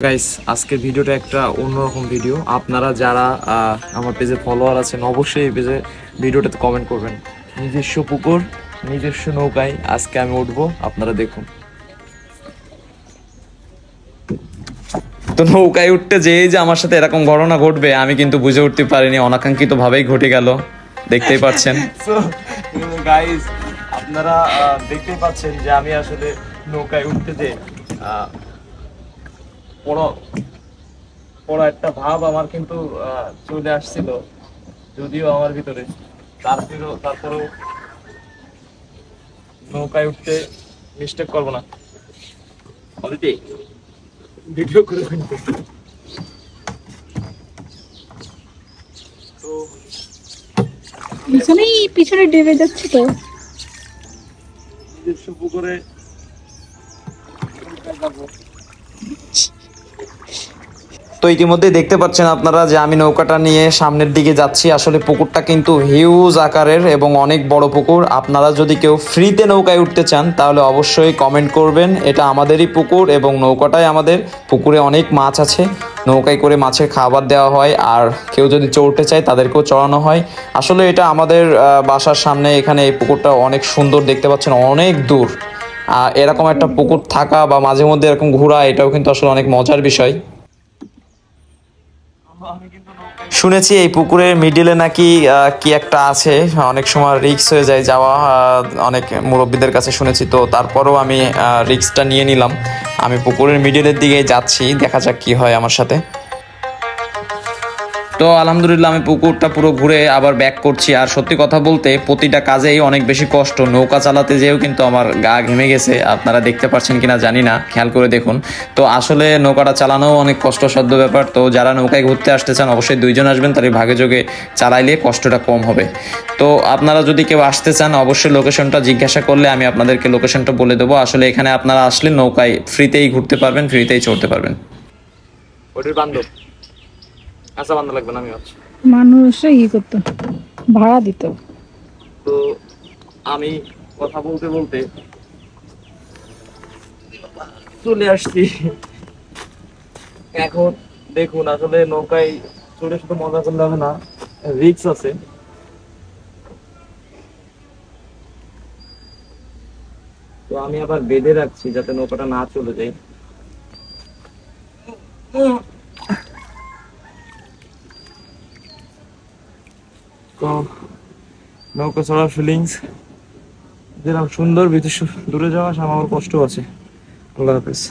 Guys, আজকের ভিডিওটা একটা অন্যরকম ভিডিও। আপনারা যারা আমার পেজে ফলোয়ার আছেন অবশ্যই এই পেজে ভিডিওটাতে কমেন্ট করবেন। নিজস্ব পুকুর, নিজস্ব নৌকায় আজকে আমি উঠবো, আপনারা দেখুন। তো নৌকায় উঠতে যে আমার সাথে এরকম ঘটনা ঘটবে আমি কিন্তু বুঝে উঠতে পারিনি, অনাকাঙ্ক্ষিত ভাবেই ঘটে গেল, দেখতেই পাচ্ছেন। গাইস, আপনারা দেখতেই পাচ্ছেন যে আমি আসলে নৌকায় উঠতে যে বড় একটা ভাব আমার কিন্তু চলে আসছিল, যদিও আমার ভিতরে তারপরেও নৌকায় উঠতে মিস্টেক করবো না, ভিডিও করে তো পিছনে ডেবে যাচ্ছে তো নিজস্ব পুকুরে তো ইতিমধ্যে দেখতে পাচ্ছেন আপনারা যে আমি নৌকাটা নিয়ে সামনের দিকে যাচ্ছি। আসলে পুকুরটা কিন্তু হিউজ আকারের এবং অনেক বড় পুকুর। আপনারা যদি কেউ ফ্রিতে নৌকায় উঠতে চান তাহলে অবশ্যই কমেন্ট করবেন। এটা আমাদেরই পুকুর এবং নৌকাটাই আমাদের। পুকুরে অনেক মাছ আছে, নৌকায় করে মাছের খাবার দেওয়া হয়, আর কেউ যদি চড়তে চায় তাদেরকেও চড়ানো হয়। আসলে এটা আমাদের বাসার সামনে, এখানে এই পুকুরটা অনেক সুন্দর, দেখতে পাচ্ছেন অনেক দূর। এরকম একটা পুকুর থাকা বা মাঝে মধ্যে এরকম ঘোরা, এটাও কিন্তু আসলে অনেক মজার বিষয়। শুনেছি এই পুকুরের মিডিলে নাকি কি একটা আছে, অনেক সময় রিস্ক হয়ে যায় যাওয়া, অনেক মুরব্বীদের কাছে শুনেছি। তো তারপরেও আমি রিস্কটা নিয়ে নিলাম। আমি পুকুরের মিডিলের দিকে যাচ্ছি, দেখা যাক কি হয় আমার সাথে। তো আলহামদুলিল্লাহ আমি পুকুরটা পুরো ঘুরে আবার ব্যাক করছি। আর সত্যি কথা বলতে প্রতিটা কাজেই অনেক বেশি কষ্ট। নৌকা চালাতে যেও কিন্তু আমার গা ঘেমে গেছে, আপনারা দেখতে পাচ্ছেন কিনা জানি না, খেয়াল করে দেখুন। তো আসলে নৌকাটা চালানোও অনেক কষ্টসাধ্য ব্যাপার। তো যারা নৌকায় ঘুরতে আসতে চান অবশ্যই দুইজন আসবেন, তারই ভাগে যোগে চালাইলে কষ্টটা কম হবে। তো আপনারা যদি কেউ আসতে চান অবশ্যই লোকেশনটা জিজ্ঞাসা করলে আমি আপনাদেরকে লোকেশনটা বলে দেবো। আসলে এখানে আপনারা আসলে নৌকায় ফ্রিতেই ঘুরতে পারবেন, ফ্রিতেই চড়তে পারবেন। ওটির বান্ধব আচ্ছা, বান্ধব লাগবে না, আমি ভাবছি মানুষ করতো, ভাড়া দিত। তো আমি কথা বলতে বলতে চলে আসছি। এখন দেখুন, আসলে নৌকায় চড়ে শুধু মজা করলে হবে না, রিস্ক আছে। তো আমি আবার বেঁধে রাখছি যাতে নৌকাটা না চলে যায়। তো নৌকা চড়ার ফিলিংস যেরকম সুন্দর, বিদেশ দূরে যাওয়া আমার কষ্ট আছে। আল্লাহ হাফেজ।